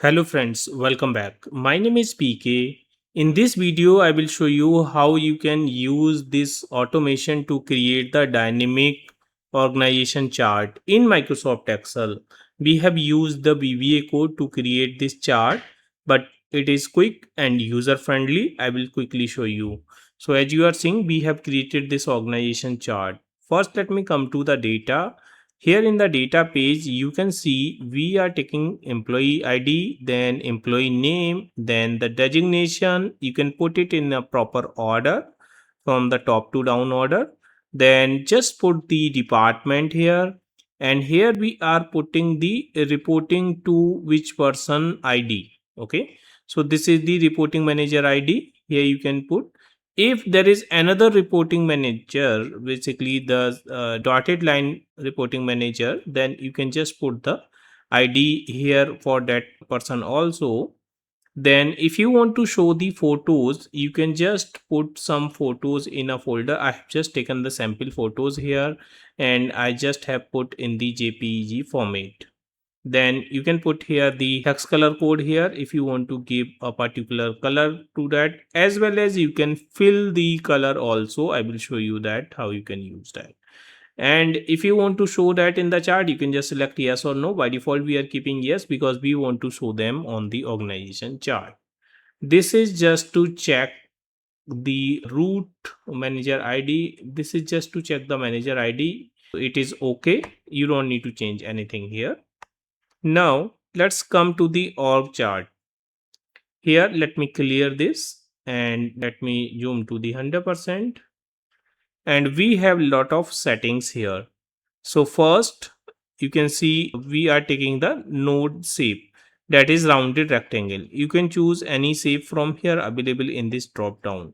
Hello friends, welcome back. My name is PK. In this video, I will show you how you can use this automation to create the dynamic organization chart in Microsoft Excel. We have used the VBA code to create this chart, but it is quick and user friendly. I will quickly show you. So as you are seeing, we have created this organization chart. First, let me come to the data. Here in the data page, you can see we are taking employee ID, then employee name, then the designation. You can put it in a proper order from the top to down order. Then just put the department here. And here we are putting the reporting to which person ID. Okay. So this is the reporting manager ID. Here you can put if there is another reporting manager, basically the dotted line reporting manager, then you can just put the id here for that person also. Then if you want to show the photos, you can just put some photos in a folder. I have just taken the sample photos here and I just have put in the jpeg format. Then you can put here the hex color code here if you want to give a particular color to that, as well as you can fill the color also. I will show you that how you can use that. And if you want to show that in the chart, you can just select yes or no. By default we are keeping yes because we want to show them on the organization chart. This is just to check the root manager id. This is just to check the manager id. It is okay, you don't need to change anything here. Now let's come to the org chart. Here let me clear this and let me zoom to the 100%, and we have lot of settings here. So first you can see we are taking the node shape, that is rounded rectangle. You can choose any shape from here available in this drop down.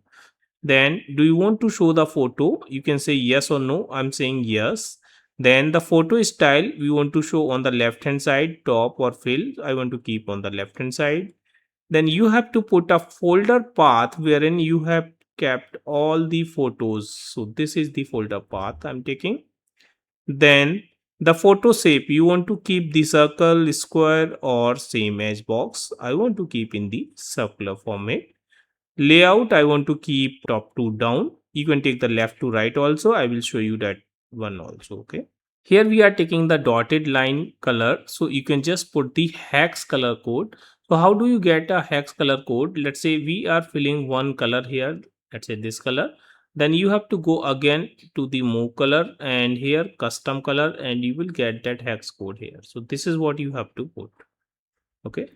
Then do you want to show the photo? You can say yes or no. I'm saying yes. Then the photo style we want to show on the left hand side, top or fill. I want to keep on the left hand side. Then you have to put a folder path wherein you have kept all the photos. So this is the folder path I'm taking. Then the photo shape, you want to keep the circle, square or same as box. I want to keep in the circular format. Layout, I want to keep top to down. You can take the left to right also. I will show you that one also. Okay. Here we are taking the dotted line color. So you can just put the hex color code. So how do you get a hex color code? Let's say we are filling one color here. Let's say this color. Then you have to go again to the move color and here custom color and you will get that hex code here. So this is what you have to put. Okay.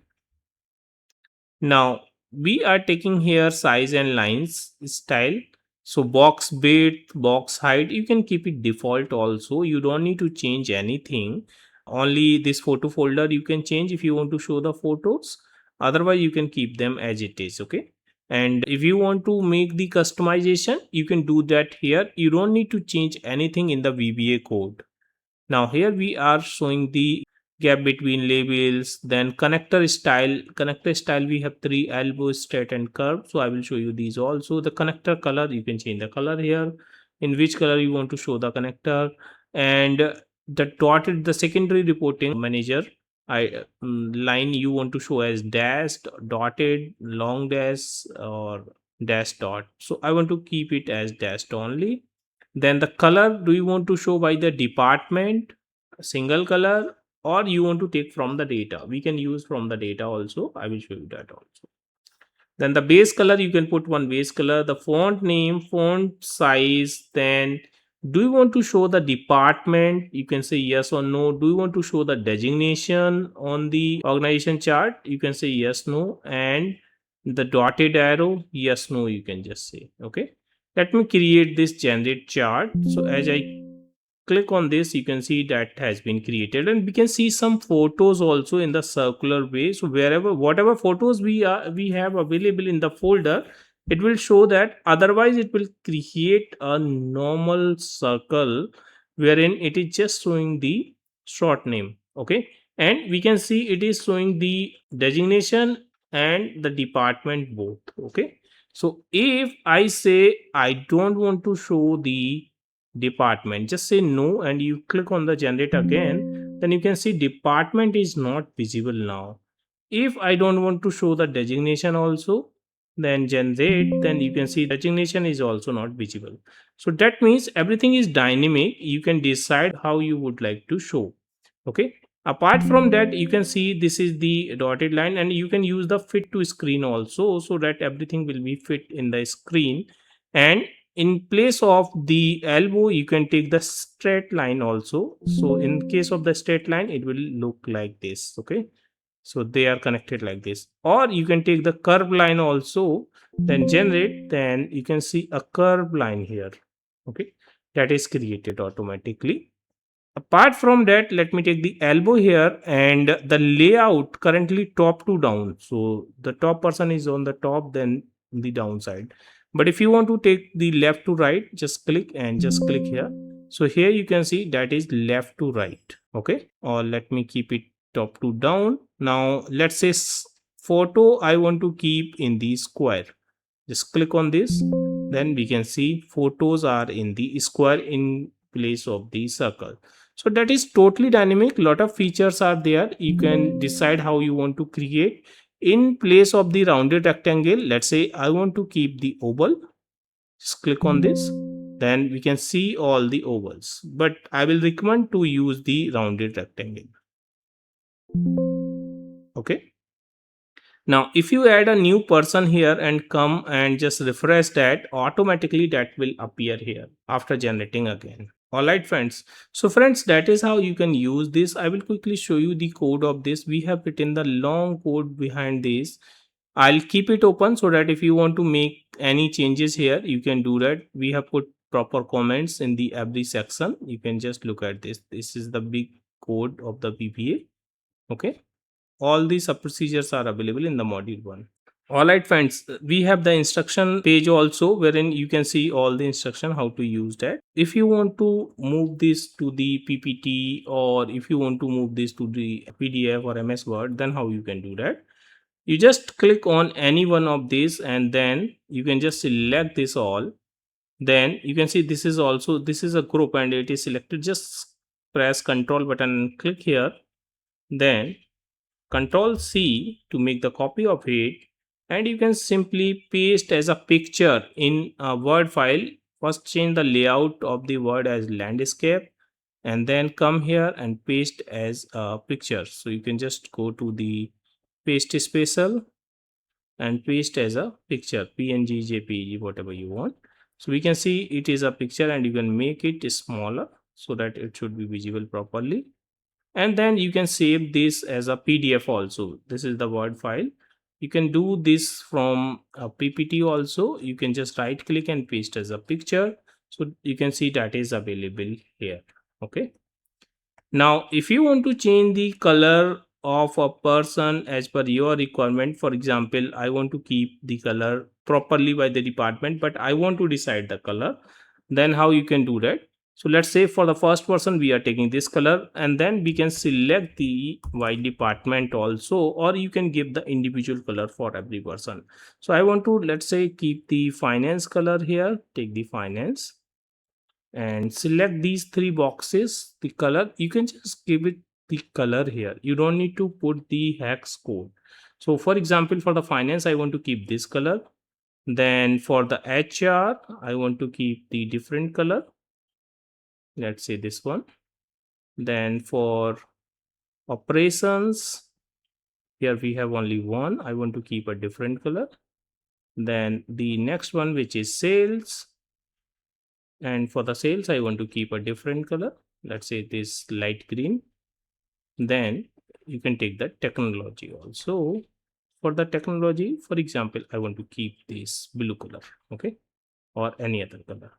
Now we are taking here size and lines style. So box width, box height, you can keep it default also. You don't need to change anything. Only this photo folder you can change if you want to show the photos. Otherwise you can keep them as it is. Okay. And if you want to make the customization, you can do that here. You don't need to change anything in the VBA code. Now here we are showing the gap between labels. Then connector style we have three: elbow, straight and curve. So I will show you these also. The connector color, you can change the color here, in which color you want to show the connector. And the dotted, the secondary reporting manager line you want to show as dashed, dotted, long dash or dash dot. So I want to keep it as dashed only. Then the color, do you want to show by the department, single color, or you want to take from the data? We can use from the data also. I will show you that also. Then the base color, you can put one base color. The font name, font size. Then do you want to show the department? You can say yes or no. Do you want to show the designation on the organization chart? You can say yes, no. And the dotted arrow, yes, no, you can just say. Okay. Let me create this generate chart. So as I click on this, you can see that has been created, and we can see some photos also in the circular way. So wherever, whatever photos we have available in the folder, it will show that. Otherwise it will create a normal circle wherein it is just showing the short name. Okay. And we can see it is showing the designation and the department both. Okay. So if I say I don't want to show the department, just say no and you click on the generate again, then you can see department is not visible now. If I don't want to show the designation also, then generate, then you can see designation is also not visible. So that means everything is dynamic. You can decide how you would like to show. Okay. Apart from that, you can see this is the dotted line, and you can use the fit to screen also, so that everything will be fit in the screen. And in place of the elbow, you can take the straight line also. So in case of the straight line, it will look like this. Okay, so they are connected like this, or you can take the curve line also, then generate, then you can see a curve line here. Okay, that is created automatically. Apart from that, let me take the elbow here, and the layout currently top to down, so the top person is on the top, then the downside. But if you want to take the left to right, just click and just click here. So here you can see that is left to right. Okay, or let me keep it top to down. Now let's say photo I want to keep in the square. Just click on this, then we can see photos are in the square in place of the circle. So that is totally dynamic. Lot of features are there. You can decide how you want to create. In place of the rounded rectangle, let's say I want to keep the oval. Just click on this, then we can see all the ovals, but I will recommend to use the rounded rectangle. Okay, now if you add a new person here and come and just refresh that, automatically that will appear here after generating again. All right friends, so friends, that is how you can use this. I will quickly show you the code of this. We have written the long code behind this. I'll keep it open so that if you want to make any changes here, you can do that. We have put proper comments in the every section. You can just look at this. This is the big code of the VBA. Okay, all these sub procedures are available in the module 1. All right friends, we have the instruction page also, wherein you can see all the instruction how to use that. If you want to move this to the PPT, or if you want to move this to the PDF or MS Word, then how you can do that? You just click on any one of these, and then you can just select this all. Then you can see this is also, this is a group and it is selected. Just press Control button and click here, then Control C to make the copy of it, and you can simply paste as a picture in a Word file. First change the layout of the word as landscape, and then come here and paste as a picture. So you can just go to the paste spatial and paste as a picture, PNG, JPG, whatever you want. So we can see it is a picture, and you can make it smaller so that it should be visible properly. And then you can save this as a PDF also. This is the Word file. You can do this from a PPT also. You can just right click and paste as a picture. So you can see that is available here. Okay. Now, if you want to change the color of a person as per your requirement, for example, I want to keep the color properly by the department, but I want to decide the color, then how you can do that? So let's say for the first person, we are taking this color, and then we can select the by department also, or you can give the individual color for every person. So I want to, let's say, keep the finance color here, take the finance and select these three boxes. The color, you can just give it the color here. You don't need to put the hex code. So for example, for the finance, I want to keep this color. Then for the HR, I want to keep the different color. Let's say this one. Then for operations, here we have only one. I want to keep a different color. Then the next one, which is sales, and for the sales I want to keep a different color. Let's say this light green. Then you can take the technology also. For the technology, for example, I want to keep this blue color. Okay, or any other color.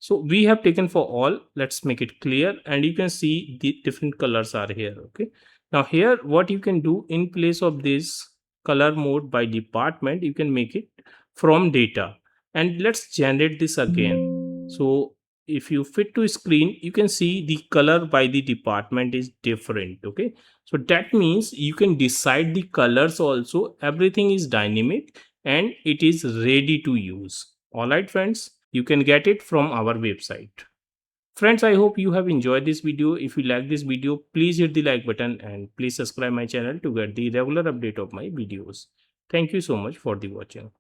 So we have taken for all. Let's make it clear, and you can see the different colors are here. Okay, now here what you can do, in place of this color mode by department, you can make it from data, and let's generate this again. So if you fit to screen, you can see the color by the department is different. Okay, so that means you can decide the colors also. Everything is dynamic and it is ready to use. All right friends, you can get it from our website. Friends, I hope you have enjoyed this video. If you like this video, please hit the like button and please subscribe my channel to get the regular update of my videos. Thank you so much for the watching.